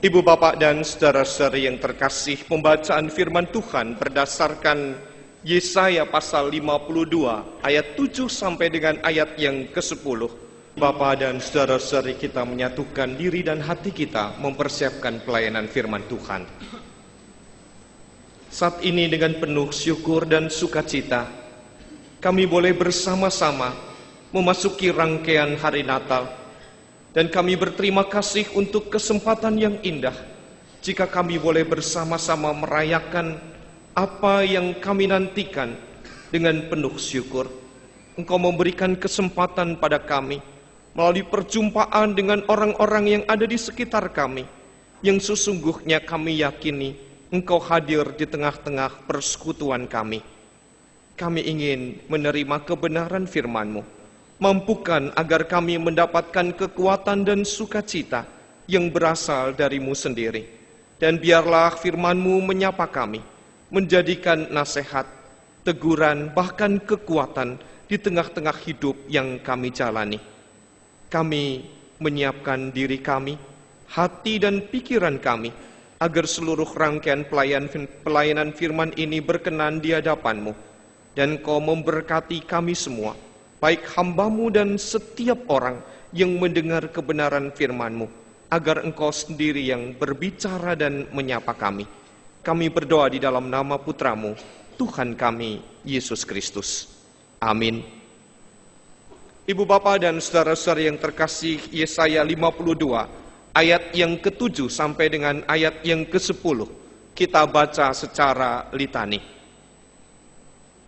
Ibu, Bapak, dan saudara-saudari yang terkasih, pembacaan firman Tuhan berdasarkan Yesaya pasal 52 ayat 7 sampai dengan ayat yang ke-10. Bapak dan saudara-saudari, kita menyatukan diri dan hati kita mempersiapkan pelayanan firman Tuhan. Saat ini dengan penuh syukur dan sukacita, kami boleh bersama-sama memasuki rangkaian hari Natal. Dan kami berterima kasih untuk kesempatan yang indah jika kami boleh bersama-sama merayakan apa yang kami nantikan dengan penuh syukur. Engkau memberikan kesempatan pada kami melalui perjumpaan dengan orang-orang yang ada di sekitar kami, yang sesungguhnya kami yakini Engkau hadir di tengah-tengah persekutuan kami. Kami ingin menerima kebenaran firman-Mu. Mampukan agar kami mendapatkan kekuatan dan sukacita yang berasal dari-Mu sendiri. Dan biarlah firman-Mu menyapa kami, menjadikan nasihat, teguran, bahkan kekuatan di tengah-tengah hidup yang kami jalani. Kami menyiapkan diri kami, hati dan pikiran kami, agar seluruh rangkaian pelayanan firman ini berkenan di hadapan-Mu. Dan Kau memberkati kami semua, baik hamba-Mu dan setiap orang yang mendengar kebenaran firman-Mu, agar Engkau sendiri yang berbicara dan menyapa kami. Kami berdoa di dalam nama Putra-Mu, Tuhan kami, Yesus Kristus. Amin. Ibu, Bapak, dan saudara-saudari yang terkasih, Yesaya 52, ayat yang ke-7 sampai dengan ayat yang ke-10, kita baca secara litani.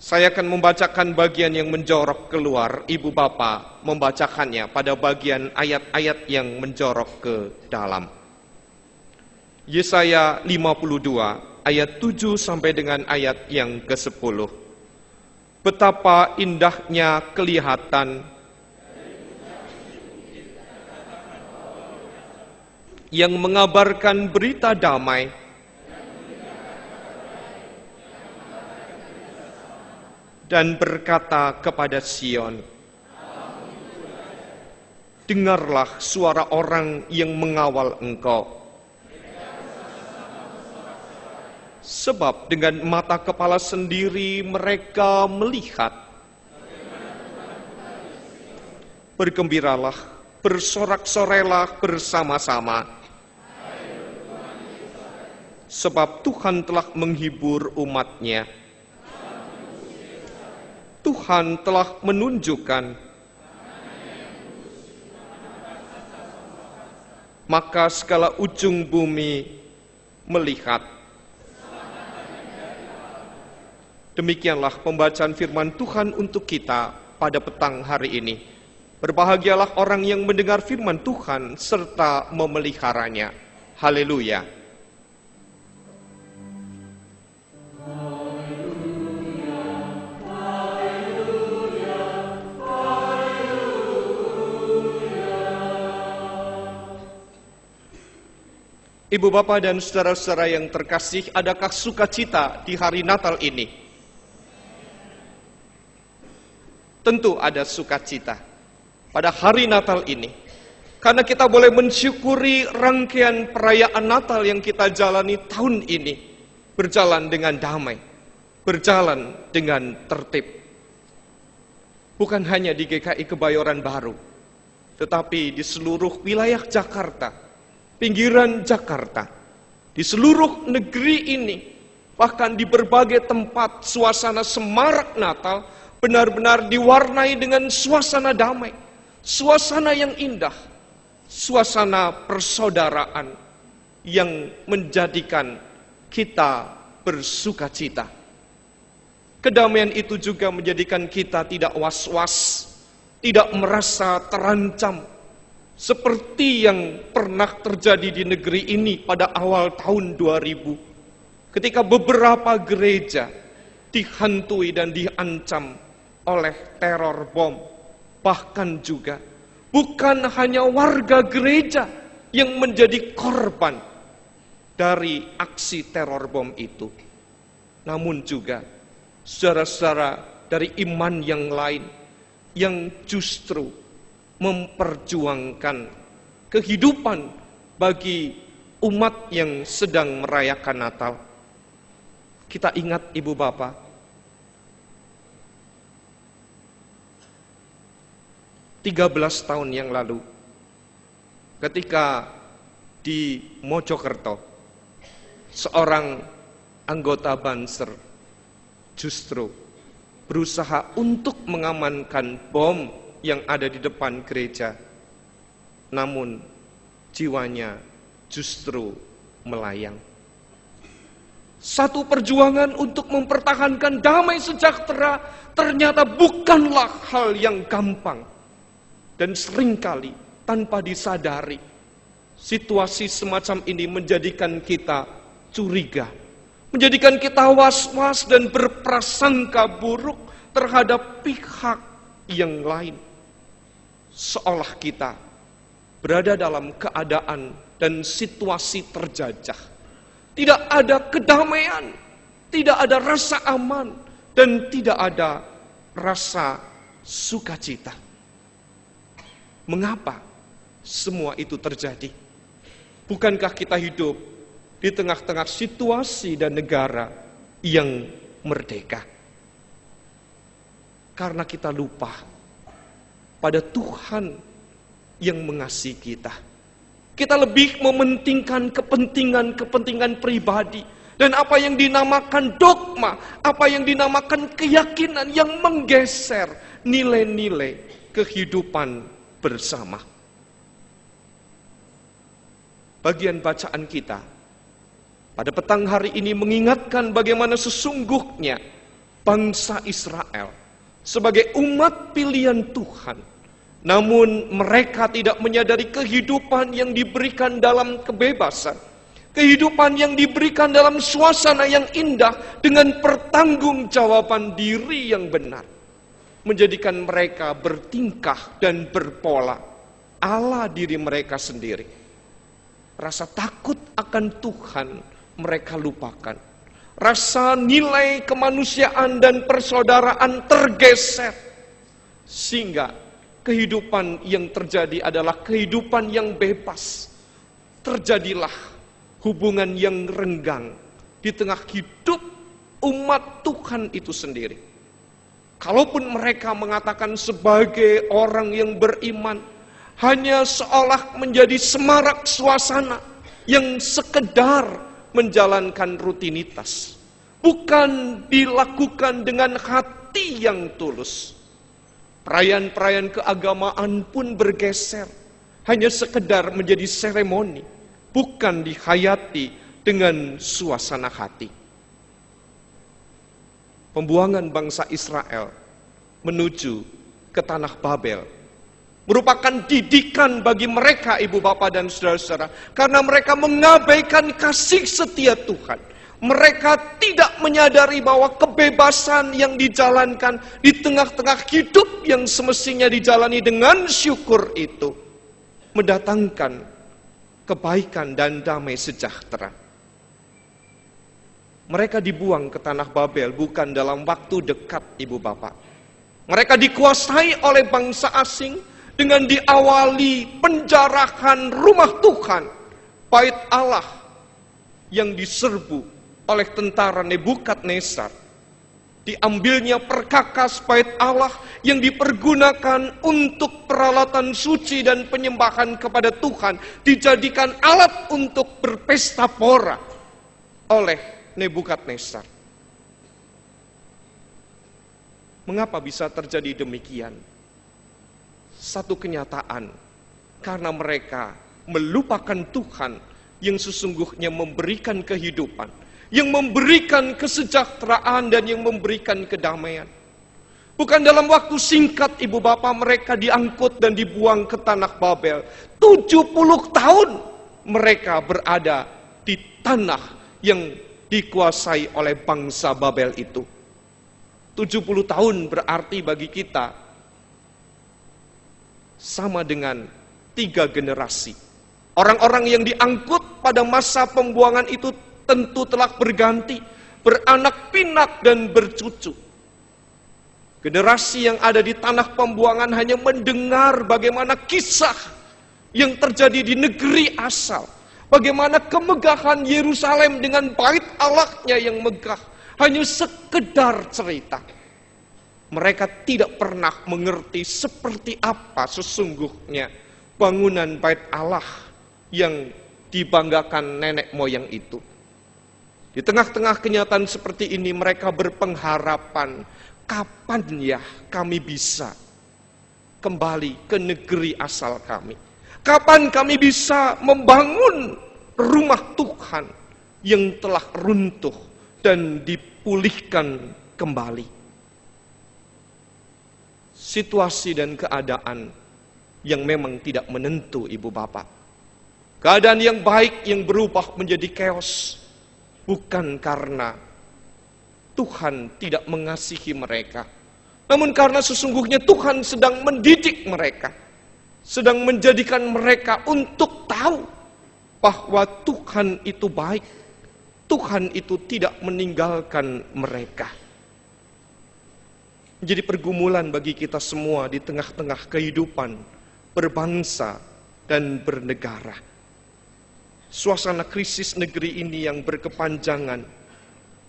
Saya akan membacakan bagian yang menjorok keluar, Ibu Bapak membacakannya pada bagian ayat-ayat yang menjorok ke dalam. Yesaya 52 ayat 7 sampai dengan ayat yang ke-10. Betapa indahnya kelihatan yang mengabarkan berita damai, dan berkata kepada Sion, dengarlah suara orang yang mengawal engkau. Sebab dengan mata kepala sendiri mereka melihat. Bergembiralah, bersorak-sorailah bersama-sama. Sebab Tuhan telah menghibur umat-Nya. Tuhan telah menunjukkan, maka segala ujung bumi melihat. Demikianlah pembacaan firman Tuhan untuk kita pada petang hari ini. Berbahagialah orang yang mendengar firman Tuhan serta memeliharanya. Haleluya. Ibu, Bapak, dan saudara-saudara yang terkasih, adakah sukacita di hari Natal ini? Tentu ada sukacita pada hari Natal ini, karena kita boleh mensyukuri rangkaian perayaan Natal yang kita jalani tahun ini berjalan dengan damai, berjalan dengan tertib. Bukan hanya di GKI Kebayoran Baru, tetapi di seluruh wilayah Jakarta, pinggiran Jakarta, di seluruh negeri ini, bahkan di berbagai tempat, suasana semarak Natal benar-benar diwarnai dengan suasana damai, suasana yang indah, suasana persaudaraan yang menjadikan kita bersukacita. Kedamaian itu juga menjadikan kita tidak was-was, tidak merasa terancam, seperti yang pernah terjadi di negeri ini pada awal tahun 2000, ketika beberapa gereja dihantui dan diancam oleh teror bom. Bahkan juga bukan hanya warga gereja yang menjadi korban dari aksi teror bom itu, namun juga saudara-saudara dari iman yang lain yang justru memperjuangkan kehidupan bagi umat yang sedang merayakan Natal. Kita ingat Ibu Bapak, (13 tahun yang lalu, ketika di Mojokerto, seorang anggota Banser justru berusaha untuk mengamankan bom yang ada di depan gereja. Namun jiwanya justru melayang. Satu perjuangan untuk mempertahankan damai sejahtera ternyata bukanlah hal yang gampang. Dan seringkali tanpa disadari, situasi semacam ini menjadikan kita curiga, menjadikan kita was-was dan berprasangka buruk terhadap pihak yang lain. Seolah kita berada dalam keadaan dan situasi terjajah. Tidak ada kedamaian, tidak ada rasa aman, dan tidak ada rasa sukacita. Mengapa semua itu terjadi? Bukankah kita hidup di tengah-tengah situasi dan negara yang merdeka? Karena kita lupa pada Tuhan yang mengasihi kita. Kita lebih mementingkan kepentingan pribadi dan apa yang dinamakan dogma, apa yang dinamakan keyakinan yang menggeser nilai-nilai kehidupan bersama. Bagian bacaan kita pada petang hari ini mengingatkan bagaimana sesungguhnya bangsa Israel sebagai umat pilihan Tuhan, namun mereka tidak menyadari kehidupan yang diberikan dalam kebebasan, kehidupan yang diberikan dalam suasana yang indah dengan pertanggungjawaban diri yang benar, menjadikan mereka bertingkah dan berpola ala diri mereka sendiri. Rasa takut akan Tuhan mereka lupakan. Rasa nilai kemanusiaan dan persaudaraan tergeser. Sehingga kehidupan yang terjadi adalah kehidupan yang bebas. Terjadilah hubungan yang renggang di tengah hidup umat Tuhan itu sendiri. Kalaupun mereka mengatakan sebagai orang yang beriman, hanya seolah menjadi semarak suasana yang sekedar menjalankan rutinitas, bukan dilakukan dengan hati yang tulus. Perayaan-perayaan keagamaan pun bergeser, hanya sekedar menjadi seremoni, bukan dihayati dengan suasana hati. Pembuangan bangsa Israel menuju ke tanah Babel merupakan didikan bagi mereka, ibu bapak dan saudara-saudara, karena mereka mengabaikan kasih setia Tuhan. Mereka tidak menyadari bahwa kebebasan yang dijalankan di tengah-tengah hidup yang semestinya dijalani dengan syukur itu mendatangkan kebaikan dan damai sejahtera. Mereka dibuang ke tanah Babel bukan dalam waktu dekat, ibu bapak. Mereka dikuasai oleh bangsa asing dengan diawali penjarahan rumah Tuhan, bait Allah yang diserbu oleh tentara Nebukadnezar. Diambilnya perkakas bait Allah yang dipergunakan untuk peralatan suci dan penyembahan kepada Tuhan, dijadikan alat untuk berpesta pora oleh Nebukadnezar. Mengapa bisa terjadi demikian? Satu kenyataan, karena mereka melupakan Tuhan yang sesungguhnya memberikan kehidupan, yang memberikan kesejahteraan dan yang memberikan kedamaian. Bukan dalam waktu singkat, ibu bapak, mereka diangkut dan dibuang ke tanah Babel. 70 tahun mereka berada di tanah yang dikuasai oleh bangsa Babel itu. 70 tahun berarti bagi kita sama dengan 3 generasi. Orang-orang yang diangkut pada masa pembuangan itu tentu telah berganti, beranak pinak dan bercucu. Generasi yang ada di tanah pembuangan hanya mendengar bagaimana kisah yang terjadi di negeri asal, Bagaimana kemegahan Yerusalem dengan bait Allahnya yang megah hanya sekedar cerita. Mereka tidak pernah mengerti seperti apa sesungguhnya bangunan bait Allah yang dibanggakan nenek moyang itu. Di tengah-tengah kenyataan seperti ini mereka berpengharapan, kapan ya kami bisa kembali ke negeri asal kami? Kapan kami bisa membangun rumah Tuhan yang telah runtuh dan dipulihkan kembali? Situasi dan keadaan yang memang tidak menentu, ibu bapak. Keadaan yang baik yang berubah menjadi chaos. Bukan karena Tuhan tidak mengasihi mereka, namun karena sesungguhnya Tuhan sedang mendidik mereka, sedang menjadikan mereka untuk tahu bahwa Tuhan itu baik, Tuhan itu tidak meninggalkan mereka. Menjadi pergumulan bagi kita semua di tengah-tengah kehidupan berbangsa dan bernegara. Suasana krisis negeri ini yang berkepanjangan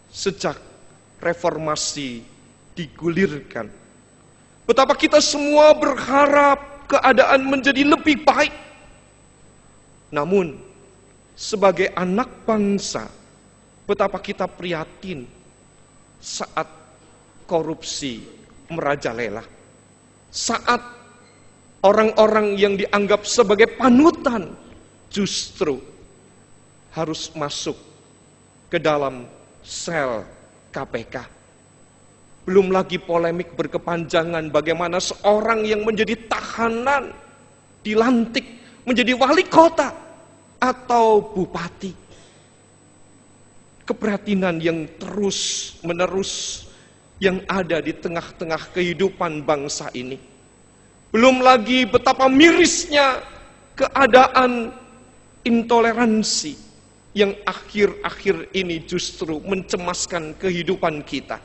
sejak reformasi digulirkan. Betapa kita semua berharap keadaan menjadi lebih baik. Namun, sebagai anak bangsa, betapa kita prihatin saat korupsi merajalela. Saat orang-orang yang dianggap sebagai panutan justru harus masuk ke dalam sel KPK. Belum lagi polemik berkepanjangan bagaimana seorang yang menjadi tahanan dilantik menjadi wali kota atau bupati. Keprihatinan yang terus menerus yang ada di tengah-tengah kehidupan bangsa ini. Belum lagi betapa mirisnya keadaan intoleransi yang akhir-akhir ini justru mencemaskan kehidupan kita.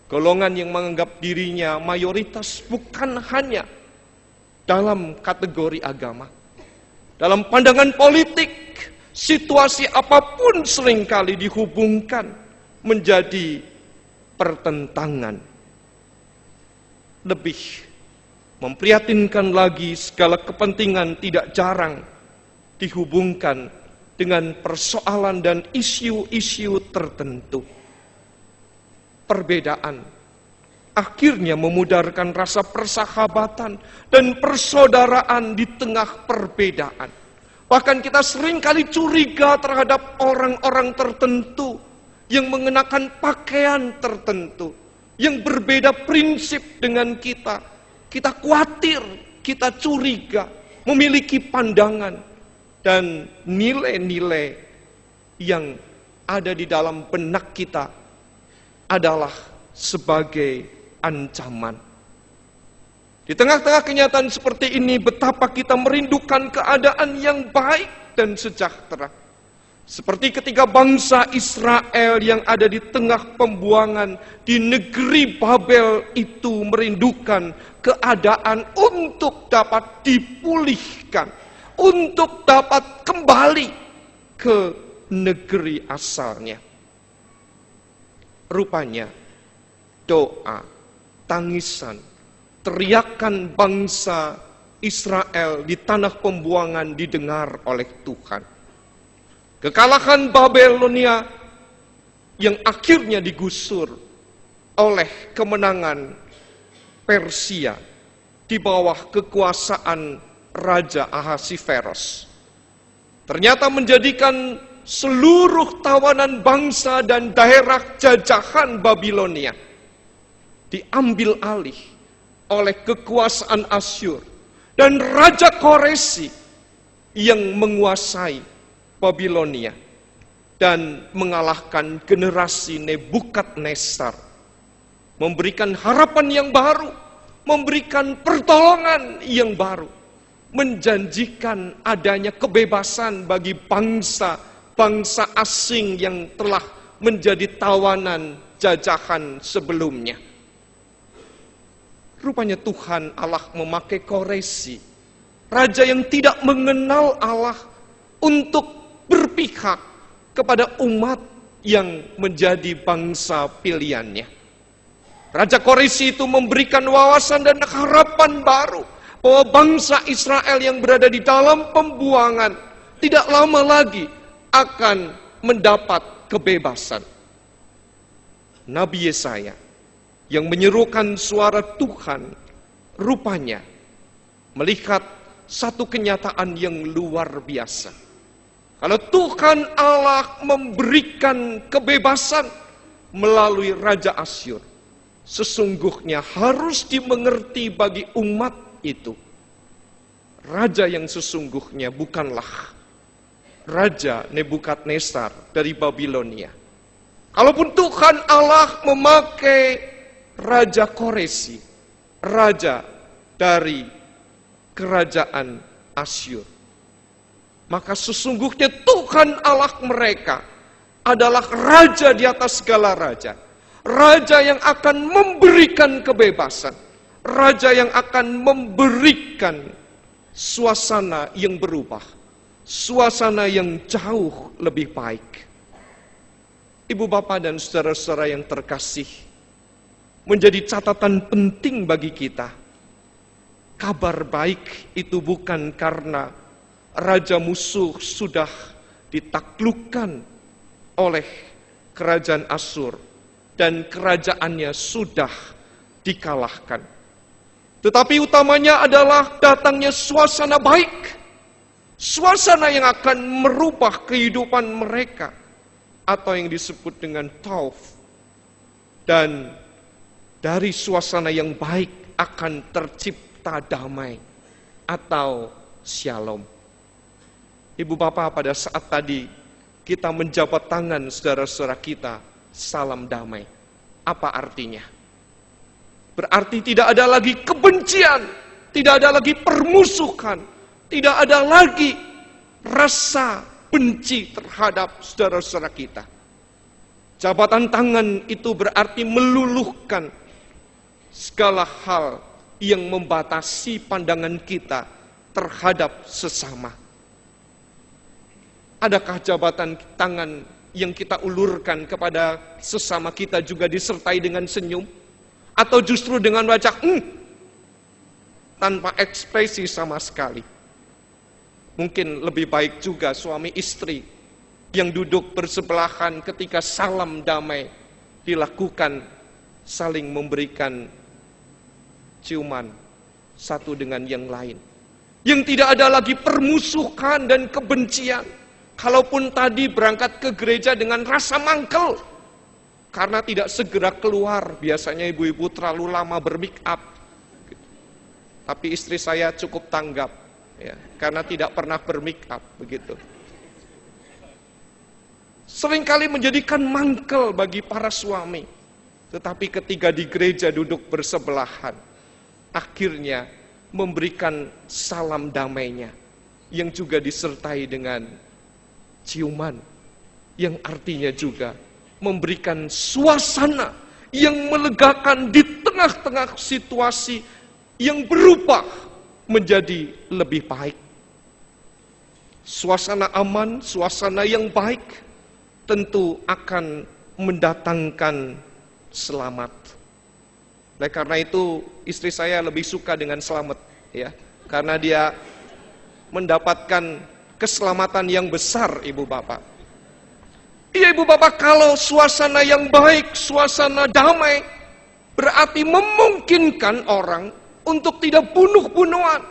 Golongan yang menganggap dirinya mayoritas bukan hanya dalam kategori agama. Dalam pandangan politik, situasi apapun seringkali dihubungkan menjadi pertentangan. Lebih memprihatinkan lagi, segala kepentingan tidak jarang dihubungkan dengan persoalan dan isu-isu tertentu. Perbedaan akhirnya memudarkan rasa persahabatan dan persaudaraan di tengah perbedaan. Bahkan kita seringkali curiga terhadap orang-orang tertentu yang mengenakan pakaian tertentu, yang berbeda prinsip dengan kita. Kita khawatir, kita curiga, memiliki pandangan dan nilai-nilai yang ada di dalam benak kita adalah sebagai ancaman. Di tengah-tengah kenyataan seperti ini, betapa kita merindukan keadaan yang baik dan sejahtera. Seperti ketika bangsa Israel yang ada di tengah pembuangan di negeri Babel itu merindukan keadaan untuk dapat dipulihkan, untuk dapat kembali ke negeri asalnya. Rupanya doa, tangisan, teriakan bangsa Israel di tanah pembuangan didengar oleh Tuhan. Kekalahan Babilonia yang akhirnya digusur oleh kemenangan Persia di bawah kekuasaan Raja Ahasiveros ternyata menjadikan seluruh tawanan bangsa dan daerah jajahan Babilonia diambil alih oleh kekuasaan Asyur dan Raja Koresi yang menguasai Babilonia dan mengalahkan generasi Nebukadnezar, memberikan harapan yang baru, memberikan pertolongan yang baru, menjanjikan adanya kebebasan bagi bangsa asing yang telah menjadi tawanan jajahan sebelumnya. Rupanya Tuhan Allah memakai Koresi, raja yang tidak mengenal Allah, untuk berpihak kepada umat yang menjadi bangsa pilihannya. Raja Koreshi itu memberikan wawasan dan harapan baru bahwa bangsa Israel yang berada di dalam pembuangan tidak lama lagi akan mendapat kebebasan. Nabi Yesaya yang menyerukan suara Tuhan rupanya melihat satu kenyataan yang luar biasa. Kalau Tuhan Allah memberikan kebebasan melalui Raja Asyur, sesungguhnya harus dimengerti bagi umat itu. Raja yang sesungguhnya bukanlah Raja Nebukadnezar dari Babilonia. Kalaupun Tuhan Allah memakai Raja Koreshi, raja dari kerajaan Asyur, maka sesungguhnya Tuhan Allah mereka adalah raja di atas segala raja. Raja yang akan memberikan kebebasan. Raja yang akan memberikan suasana yang berubah. Suasana yang jauh lebih baik. Ibu bapak dan saudara-saudara yang terkasih, menjadi catatan penting bagi kita. Kabar baik itu bukan karena raja musuh sudah ditaklukkan oleh kerajaan Asyur dan kerajaannya sudah dikalahkan. Tetapi utamanya adalah datangnya suasana baik. Suasana yang akan merubah kehidupan mereka. Atau yang disebut dengan tauf. Dan dari suasana yang baik akan tercipta damai. Atau shalom. Ibu bapak, pada saat tadi kita menjabat tangan saudara-saudara kita, salam damai. Apa artinya? Berarti tidak ada lagi kebencian, tidak ada lagi permusuhan, tidak ada lagi rasa benci terhadap saudara-saudara kita. Jabatan tangan itu berarti meluluhkan segala hal yang membatasi pandangan kita terhadap sesama. Adakah jabatan tangan yang kita ulurkan kepada sesama kita juga disertai dengan senyum? Atau justru dengan wajah tanpa ekspresi sama sekali? Mungkin lebih baik juga suami istri yang duduk bersebelahan ketika salam damai dilakukan, saling memberikan ciuman satu dengan yang lain. Yang tidak ada lagi permusuhan dan kebencian. Kalaupun tadi berangkat ke gereja dengan rasa mangkel karena tidak segera keluar, biasanya ibu-ibu terlalu lama bermake up. Tapi istri saya cukup tanggap, ya, karena tidak pernah bermake up begitu. Seringkali menjadikan mangkel bagi para suami, tetapi ketika di gereja duduk bersebelahan, akhirnya memberikan salam damainya yang juga disertai dengan ciuman, yang artinya juga memberikan suasana yang melegakan di tengah-tengah situasi yang berubah menjadi lebih baik. Suasana aman, suasana yang baik tentu akan mendatangkan selamat. Oleh karena itu istri saya lebih suka dengan selamat, ya, karena dia mendapatkan keselamatan yang besar, ibu bapak. Iya ibu bapak, kalau suasana yang baik, suasana damai, berarti memungkinkan orang untuk tidak bunuh-bunuhan,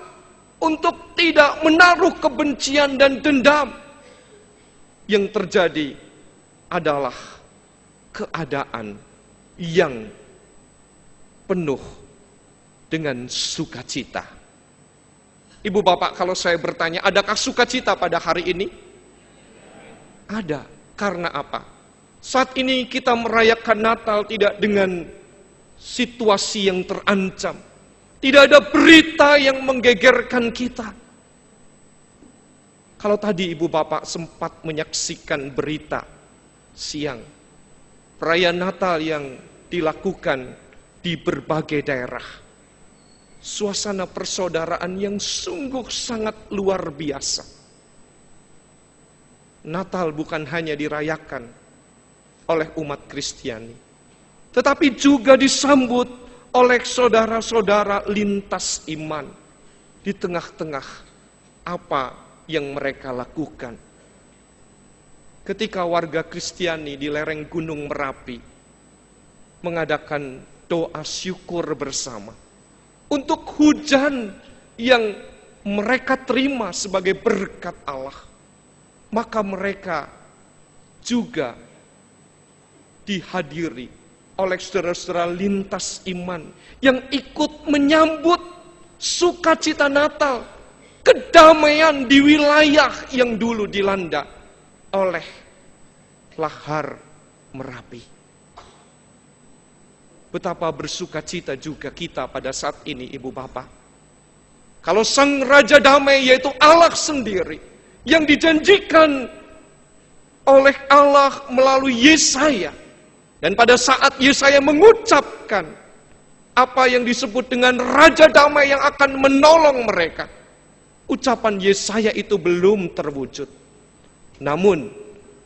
untuk tidak menaruh kebencian dan dendam. Yang terjadi adalah keadaan yang penuh dengan sukacita. Ibu bapak, kalau saya bertanya, adakah sukacita pada hari ini? Ada. Karena apa? Saat ini kita merayakan Natal tidak dengan situasi yang terancam. Tidak ada berita yang menggegerkan kita. Kalau tadi ibu bapak sempat menyaksikan berita siang, perayaan Natal yang dilakukan di berbagai daerah. Suasana persaudaraan yang sungguh sangat luar biasa. Natal bukan hanya dirayakan oleh umat Kristiani, tetapi juga disambut oleh saudara-saudara lintas iman di tengah-tengah apa yang mereka lakukan. Ketika warga Kristiani di lereng Gunung Merapi mengadakan doa syukur bersama untuk hujan yang mereka terima sebagai berkat Allah, maka mereka juga dihadiri oleh saudara-saudara lintas iman yang ikut menyambut sukacita Natal, kedamaian di wilayah yang dulu dilanda oleh lahar Merapi. Betapa bersukacita juga kita pada saat ini, Ibu Bapak. Kalau Sang Raja Damai, yaitu Allah sendiri, yang dijanjikan oleh Allah melalui Yesaya, dan pada saat Yesaya mengucapkan apa yang disebut dengan Raja Damai yang akan menolong mereka, ucapan Yesaya itu belum terwujud. Namun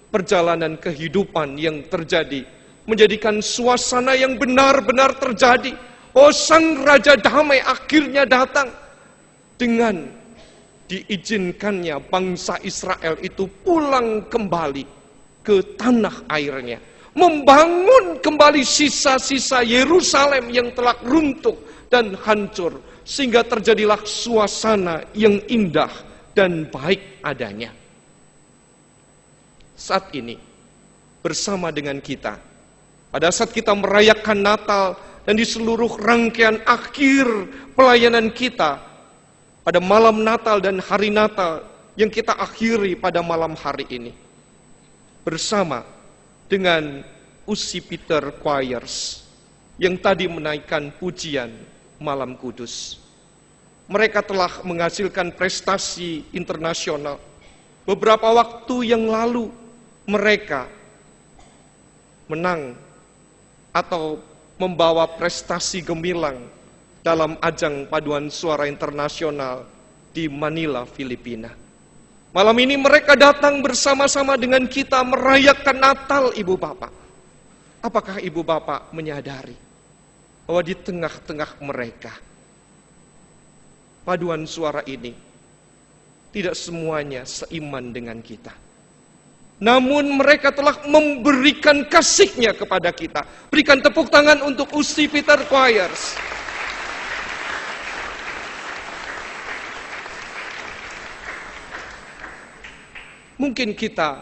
perjalanan kehidupan yang terjadi menjadikan suasana yang benar-benar terjadi. Oh, Sang Raja Damai akhirnya datang dengan diizinkannya bangsa Israel itu pulang kembali ke tanah airnya, membangun kembali sisa-sisa Yerusalem yang telah runtuh dan hancur, sehingga terjadilah suasana yang indah dan baik adanya. Saat ini bersama dengan kita, pada saat kita merayakan Natal dan di seluruh rangkaian akhir pelayanan kita pada malam Natal dan hari Natal yang kita akhiri pada malam hari ini, bersama dengan UC Peter Choirs yang tadi menaikkan pujian Malam Kudus. Mereka telah menghasilkan prestasi internasional. Beberapa waktu yang lalu mereka menang atau membawa prestasi gemilang dalam ajang paduan suara internasional di Manila, Filipina. Malam ini mereka datang bersama-sama dengan kita merayakan Natal, Ibu Bapak. Apakah Ibu Bapak menyadari bahwa di tengah-tengah mereka, paduan suara ini tidak semuanya seiman dengan kita. Namun mereka telah memberikan kasihnya kepada kita. Berikan tepuk tangan untuk UC Peter Choirs. Mungkin kita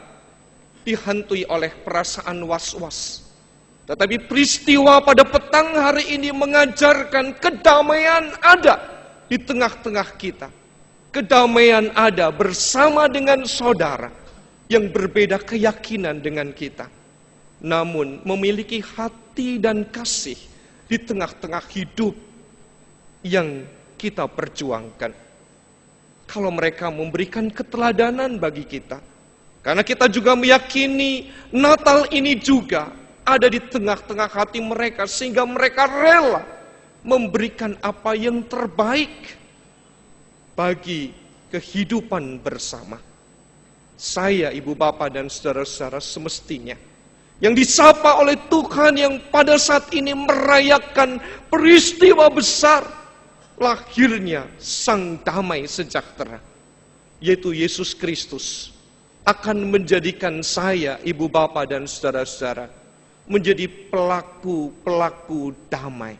dihantui oleh perasaan was-was, tetapi peristiwa pada petang hari ini mengajarkan kedamaian ada di tengah-tengah kita. Kedamaian ada bersama dengan saudara yang berbeda keyakinan dengan kita, namun memiliki hati dan kasih di tengah-tengah hidup yang kita perjuangkan. Kalau mereka memberikan keteladanan bagi kita, karena kita juga meyakini Natal ini juga ada di tengah-tengah hati mereka, sehingga mereka rela memberikan apa yang terbaik bagi kehidupan bersama. Saya, Ibu Bapak dan saudara-saudara, semestinya yang disapa oleh Tuhan yang pada saat ini merayakan peristiwa besar lahirnya Sang Damai Sejahtera, yaitu Yesus Kristus, akan menjadikan saya, Ibu Bapak dan saudara-saudara, menjadi pelaku-pelaku damai.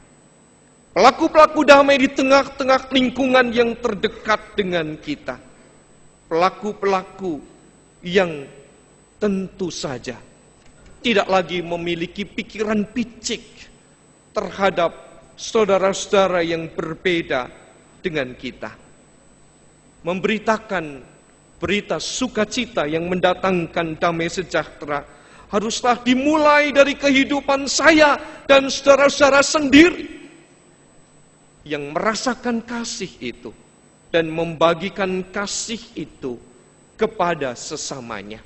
Pelaku-pelaku damai di tengah-tengah lingkungan yang terdekat dengan kita. Pelaku-pelaku yang tentu saja tidak lagi memiliki pikiran picik terhadap saudara-saudara yang berbeda dengan kita. Memberitakan berita sukacita yang mendatangkan damai sejahtera haruslah dimulai dari kehidupan saya dan saudara-saudara sendiri yang merasakan kasih itu dan membagikan kasih itu kepada sesamanya.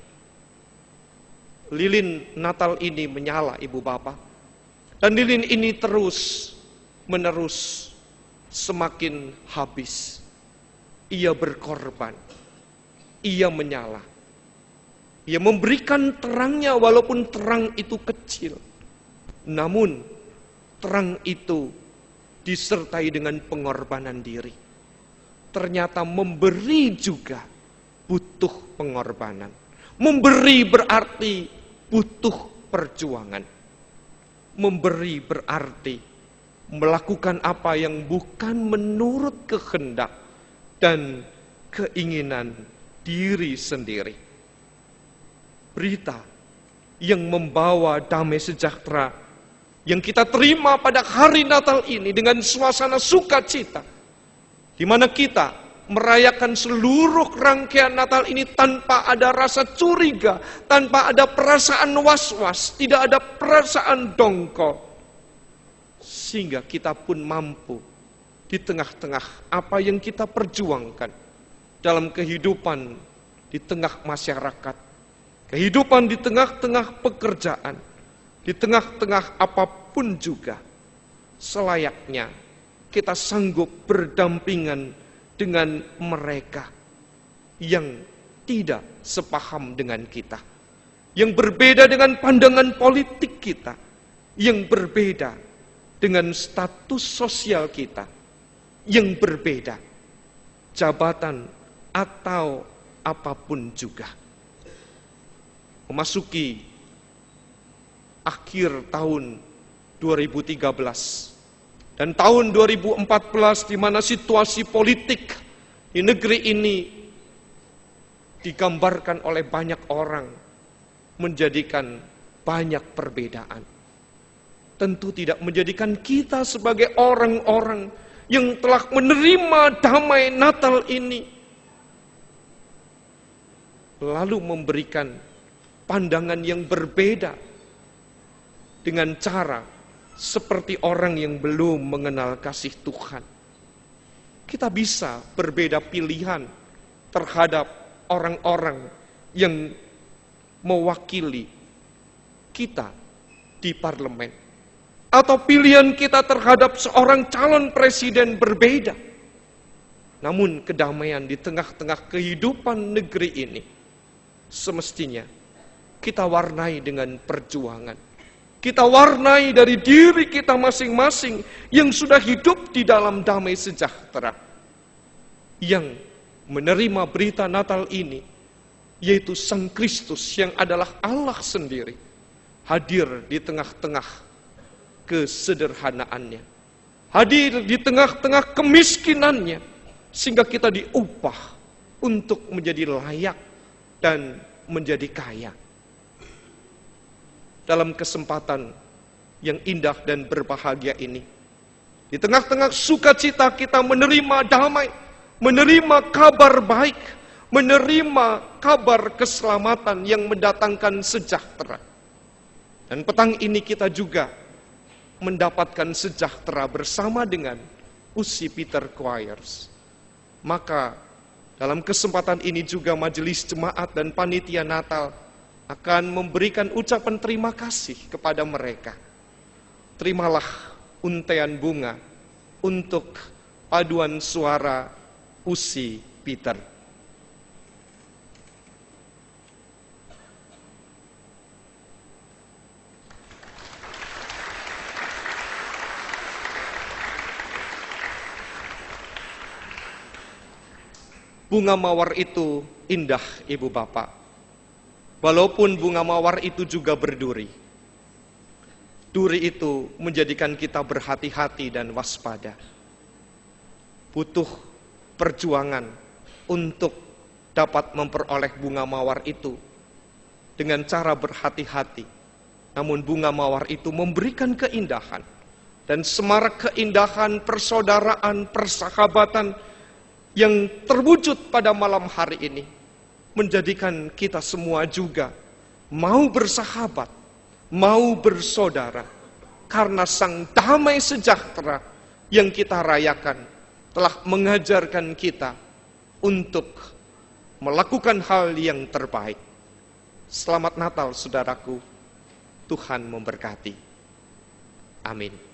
Lilin Natal ini menyala, Ibu Bapak, dan lilin ini terus menerus semakin habis. Ia berkorban, ia menyala. Ia memberikan terangnya walaupun terang itu kecil. Namun terang itu disertai dengan pengorbanan diri. Ternyata memberi juga butuh pengorbanan. Memberi berarti butuh perjuangan. Memberi berarti melakukan apa yang bukan menurut kehendak dan keinginan diri sendiri. Berita yang membawa damai sejahtera yang kita terima pada hari Natal ini dengan suasana sukacita, di mana kita merayakan seluruh rangkaian Natal ini tanpa ada rasa curiga, tanpa ada perasaan was-was, tidak ada perasaan dongkol, sehingga kita pun mampu di tengah-tengah apa yang kita perjuangkan dalam kehidupan di tengah masyarakat, kehidupan di tengah-tengah pekerjaan, di tengah-tengah apapun juga, selayaknya kita sanggup berdampingan dengan mereka yang tidak sepaham dengan kita, yang berbeda dengan pandangan politik kita, yang berbeda dengan status sosial kita, yang berbeda jabatan atau apapun juga. Memasuki akhir tahun 2013 dan tahun 2014, di mana situasi politik di negeri ini digambarkan oleh banyak orang menjadikan banyak perbedaan. Tentu tidak menjadikan kita sebagai orang-orang yang telah menerima damai Natal ini lalu memberikan pandangan yang berbeda dengan cara seperti orang yang belum mengenal kasih Tuhan. Kita bisa berbeda pilihan terhadap orang-orang yang mewakili kita di parlemen, atau pilihan kita terhadap seorang calon presiden berbeda. Namun kedamaian di tengah-tengah kehidupan negeri ini semestinya kita warnai dengan perjuangan. Kita warnai dari diri kita masing-masing yang sudah hidup di dalam damai sejahtera, yang menerima berita Natal ini, yaitu Sang Kristus yang adalah Allah sendiri, hadir di tengah-tengah kesederhanaannya, hadir di tengah-tengah kemiskinannya, sehingga kita diupah untuk menjadi layak dan menjadi kaya. Dalam kesempatan yang indah dan berbahagia ini, di tengah-tengah sukacita kita menerima damai, menerima kabar baik, menerima kabar keselamatan yang mendatangkan sejahtera. Dan petang ini kita juga mendapatkan sejahtera bersama dengan UC Peter Choirs. Maka dalam kesempatan ini juga majelis jemaat dan panitia Natal akan memberikan ucapan terima kasih kepada mereka. Terimalah untaian bunga untuk paduan suara UC Peter. Bunga mawar itu indah, Ibu Bapak. Walaupun bunga mawar itu juga berduri. Duri itu menjadikan kita berhati-hati dan waspada. Butuh perjuangan untuk dapat memperoleh bunga mawar itu dengan cara berhati-hati. Namun bunga mawar itu memberikan keindahan dan semarak keindahan persaudaraan, persahabatan yang terwujud pada malam hari ini menjadikan kita semua juga mau bersahabat, mau bersaudara, karena Sang Damai Sejahtera yang kita rayakan telah mengajarkan kita untuk melakukan hal yang terbaik. Selamat Natal, saudaraku. Tuhan memberkati. Amin.